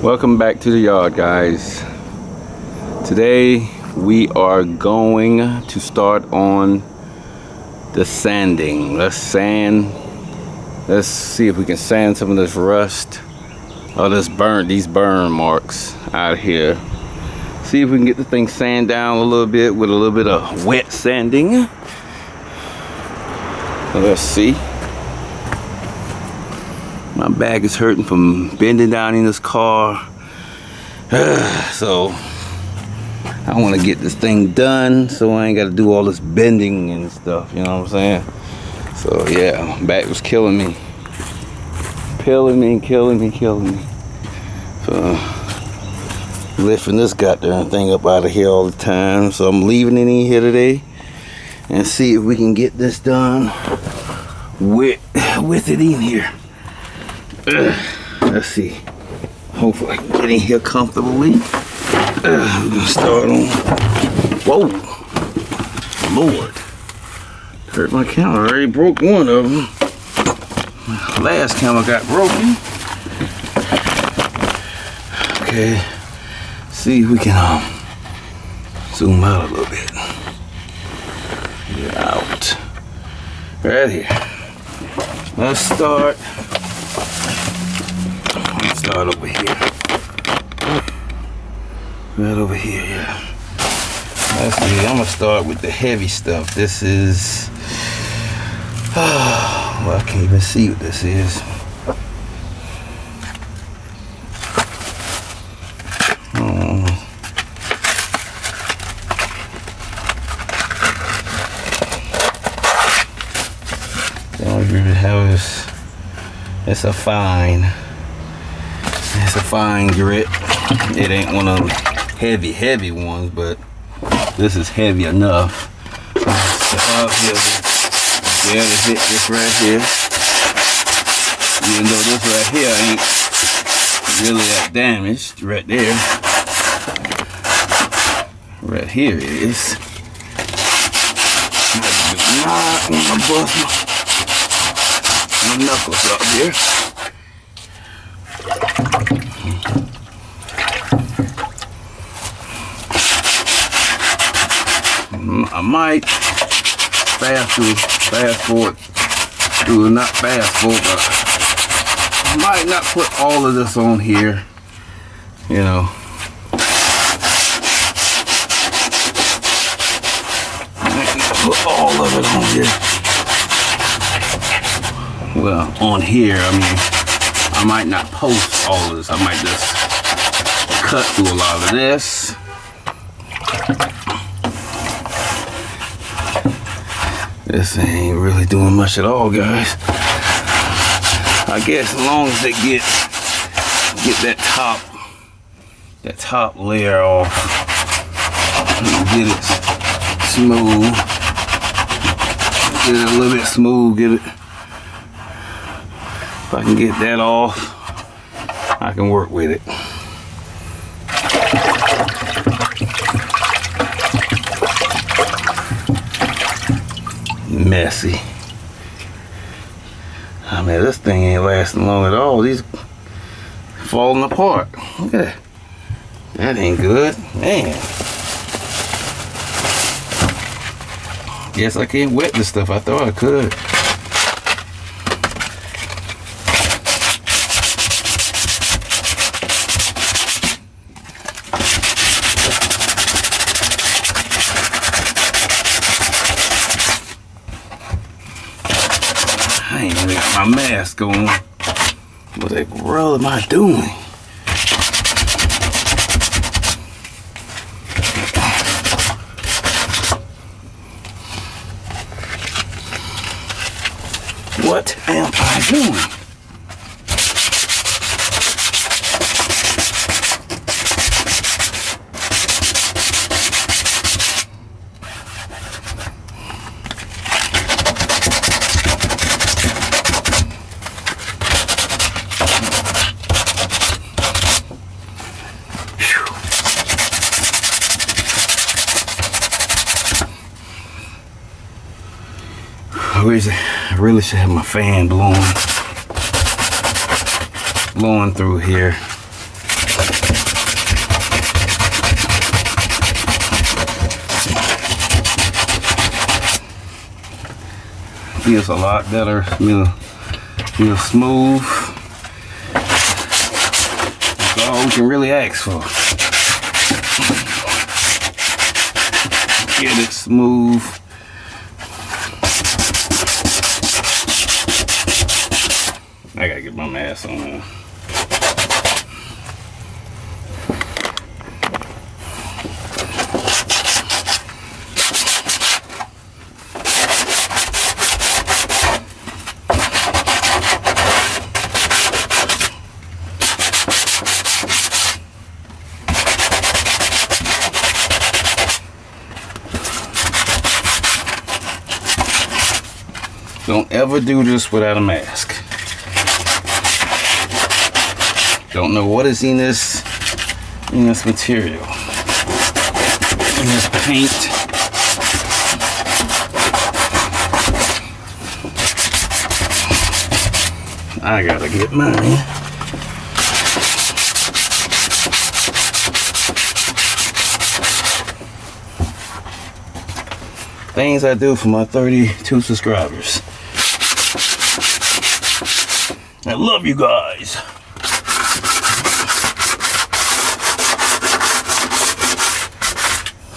Welcome back to the yard, guys. Today we are going to start on the sanding. Let's see if we can sand some of this rust or these burn marks out here. See if we can get the thing sanded down a little bit with a little bit of wet sanding. So let's see. My back is hurting from bending down in this car. So I want to get this thing done so I ain't got to do all this bending and stuff, you know what I'm saying? So yeah, my back was killing me. Killing me. So lifting this goddamn thing up out of here all the time. So I'm leaving it in here today and see if we can get this done with it in here. Let's see. Hopefully I can get in here comfortably. I'm gonna start on. Whoa, Lord! Hurt my camera. I already broke one of them. My last camera got broken. Okay. See if we can zoom out a little bit. Get out. Right here. Let's start over here. Right over here, yeah. Let's see, I'm gonna start with the heavy stuff. This is, well, I can't even see what this is. The only grit I have is, it's a fine grit. It ain't one of them heavy ones, but this is heavy enough. So up here, barely hit this right here. Even though this right here ain't really that damaged, right there. Right here it is. I want to bust my knuckles up here. I might fast forward, not fast forward, but I might not put all of this on here, you know. I might not put all of it on here. Well, on here, I mean, I might not post all of this. I might just cut through a lot of this. This ain't really doing much at all, guys. I guess as long as they get that top layer off, get it smooth, get it a little bit smooth, get it. If I can get that off, I can work with it. Messy. I mean, this thing ain't lasting long at all. These falling apart. Look at that. That ain't good, man. Guess I can't wet this stuff. I thought I could. I ain't even got my mask on. What the world am I doing? What am I doing? I really should have my fan blowing through here. feels a lot better. Feels smooth. That's all we can really ask for. Get it smooth. I gotta get my mask on now. Don't ever do this without a mask. Don't know what is in this material. In this paint. I gotta get mine. Things I do for my 32 subscribers. I love you guys.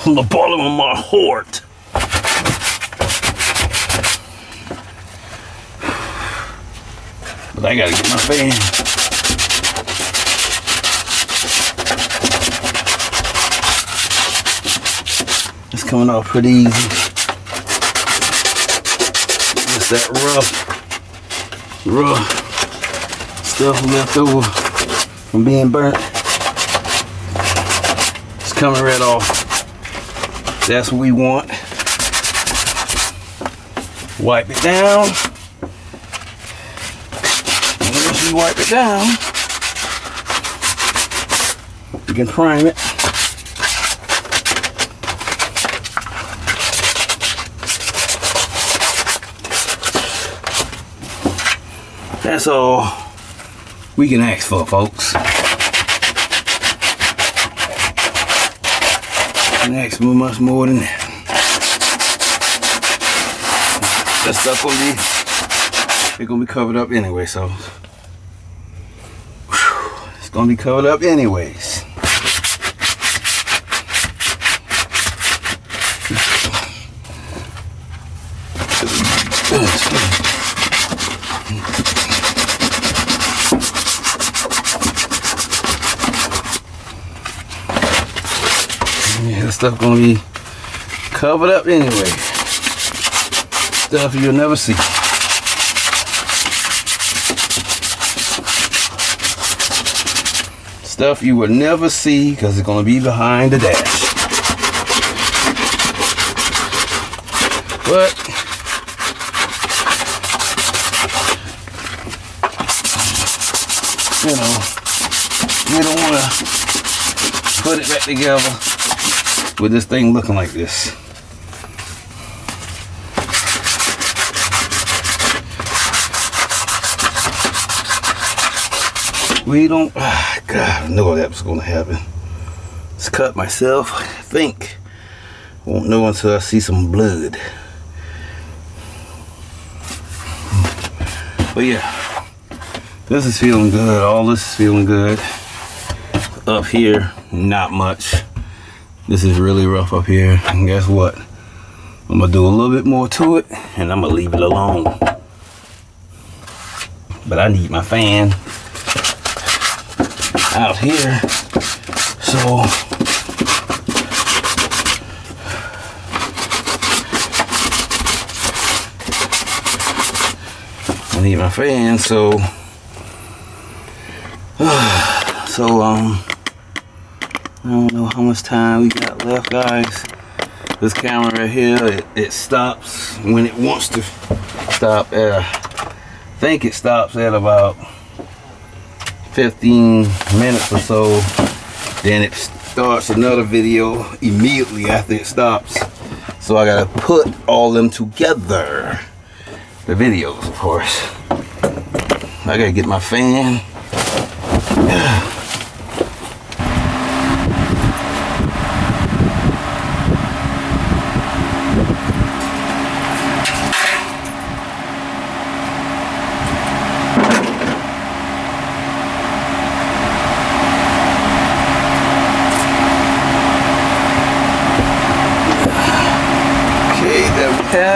From the bottom of my heart. But I gotta get my fan. It's coming off pretty easy. Just that rough stuff left over from being burnt. It's coming right off. That's what we want. Wipe it down. And once you wipe it down, you can prime it. That's all we can ask for, folks. And ask for much more than that. That stuff gonna be covered up anyway, so it's gonna be covered up anyways. Yeah, this stuff gonna be covered up anyway. Stuff you'll never see. Stuff you will never see because it's gonna be behind the dash. But you know, we don't want to put it back together with this thing looking like this. We don't, God, I know that was going to happen. Just cut myself, I think. Won't know until I see some blood. But yeah, this is feeling good. All this is feeling good. Up here, not much. This is really rough up here. And guess what? I'm gonna do a little bit more to it and I'm gonna leave it alone. But I need my fan out here. So I need my fan, so I don't know how much time we got left, guys. This camera right here, it stops when it wants to stop at, I think it stops at about 15 minutes or so. Then it starts another video immediately after it stops. So I gotta put all them together. The videos, of course. I gotta get my fan.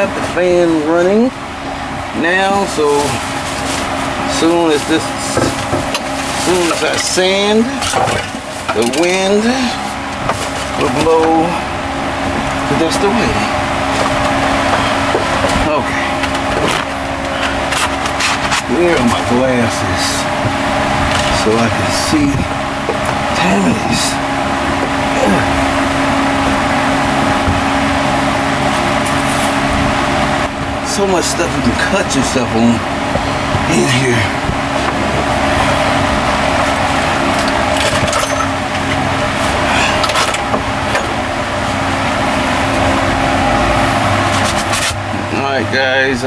got the fan running now, so soon as that sand, the wind will blow the dust away. Okay. Where are my glasses so I can see Tammy's? So much stuff you can cut yourself on in here. Alright guys, I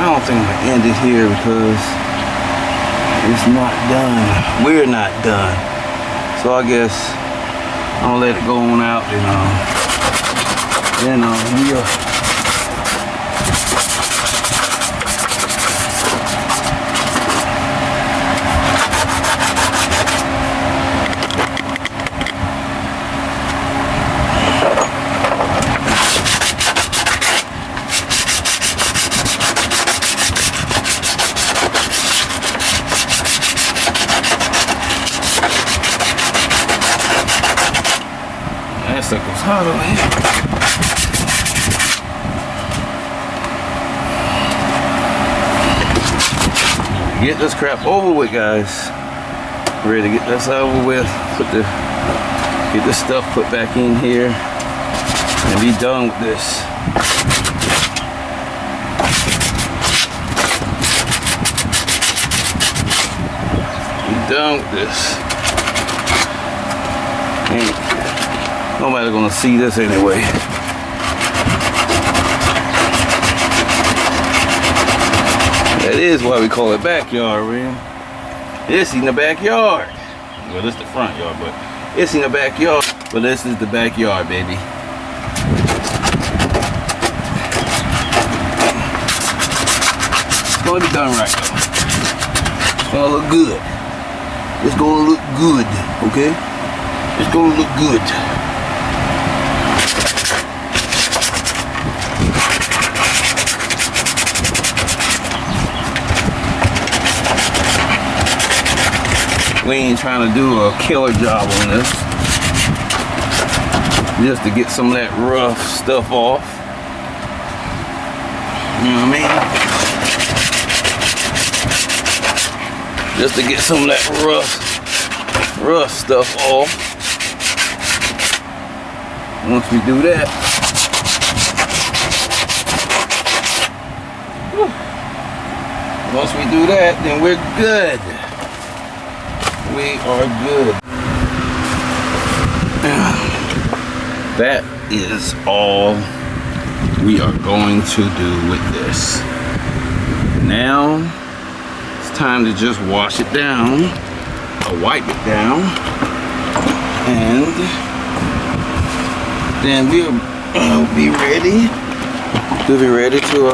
don't think I'm gonna end it here because it's not done. We're not done. So I guess I'm gonna let it go on out and we'll suckle's hot over here. Get this crap over with, guys. Ready to get this over with. Get this stuff put back in here and be done with this. Be done with this. And nobody's gonna see this anyway. That is why we call it backyard, man. It's in the backyard. Well, this is the front yard, but it's in the backyard. But this is the backyard, baby. It's gonna be done right though. It's gonna look good. It's gonna look good, okay? It's gonna look good. We ain't trying to do a killer job on this. Just to get some of that rough stuff off. You know what I mean? Just to get some of that rough stuff off. Once we do that, then we're good. We are good. That is all we are going to do with this. Now it's time to just wash it down or wipe it down, and then we'll be ready. We'll be ready to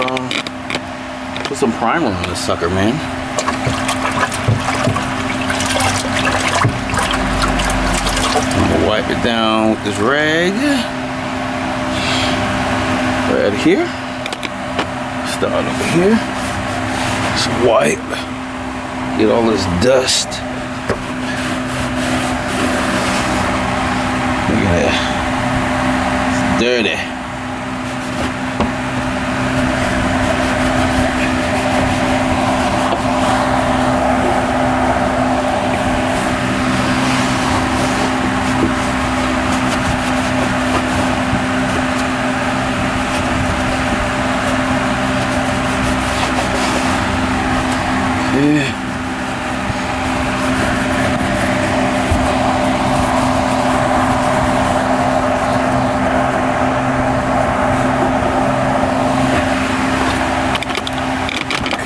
put some primer on this sucker, man. Wipe it down with this rag right here. Start over here. Just wipe. Get all this dust. Look at that. It's dirty.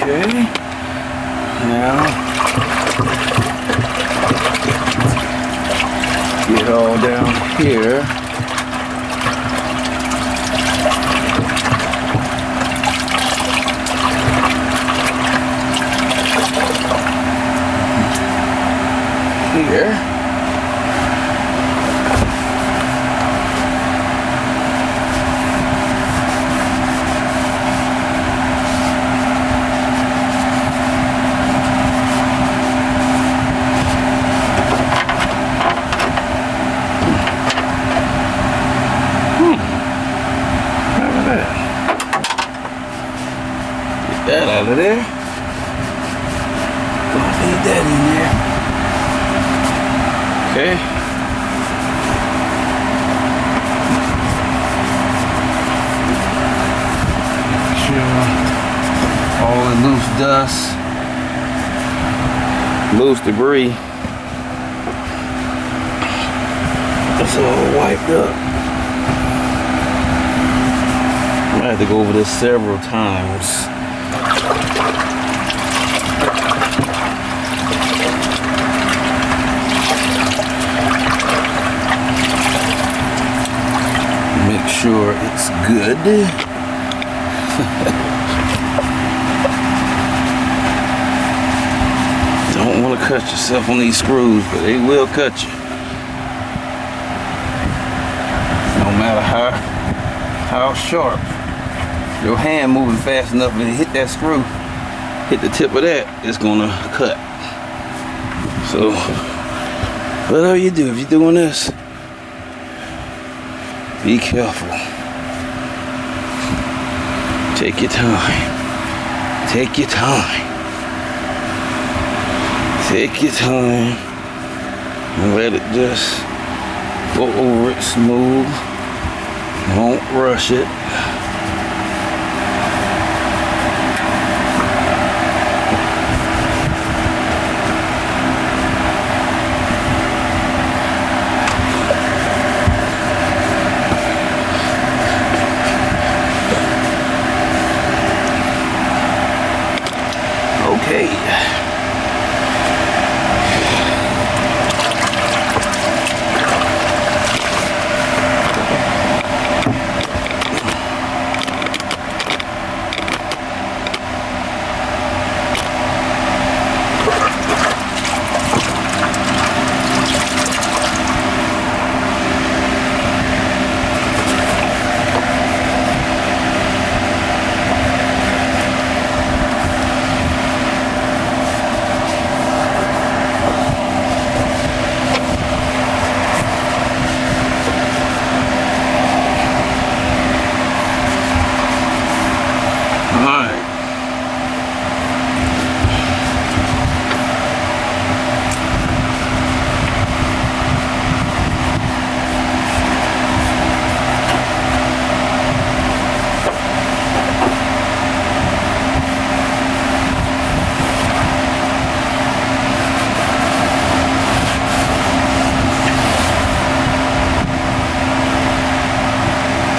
Okay, now get all down here. Here. of there. Don't need that in there. Okay. Make sure all the loose dust, loose debris, it's all wiped up. I have to go over this several times. Make sure it's good. Don't want to cut yourself on these screws, but they will cut you. No matter how sharp. Your hand moving fast enough to hit that screw, hit the tip of that, it's gonna cut. So, whatever you do, if you're doing this, be careful. Take your time. Take your time. Take your time and let it just go over it smooth. Don't rush it. Okay.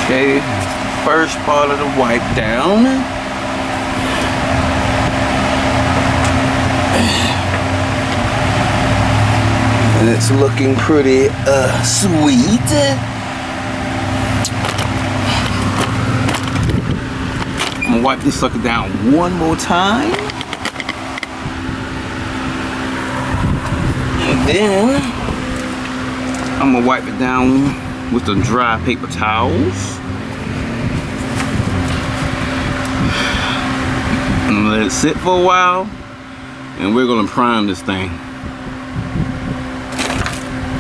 Okay, first part of the wipe down. And it's looking pretty sweet. I'm gonna wipe this sucker down one more time. And then I'm gonna wipe it down with the dry paper towels. And let it sit for a while, and we're gonna prime this thing.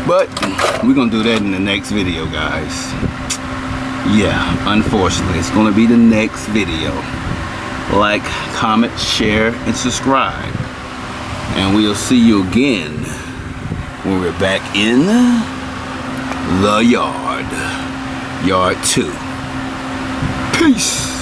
But we're gonna do that in the next video, guys. Yeah, unfortunately, it's gonna be the next video. Like, comment, share, and subscribe. And we'll see you again when we're back in the yard. Yard 2. Peace.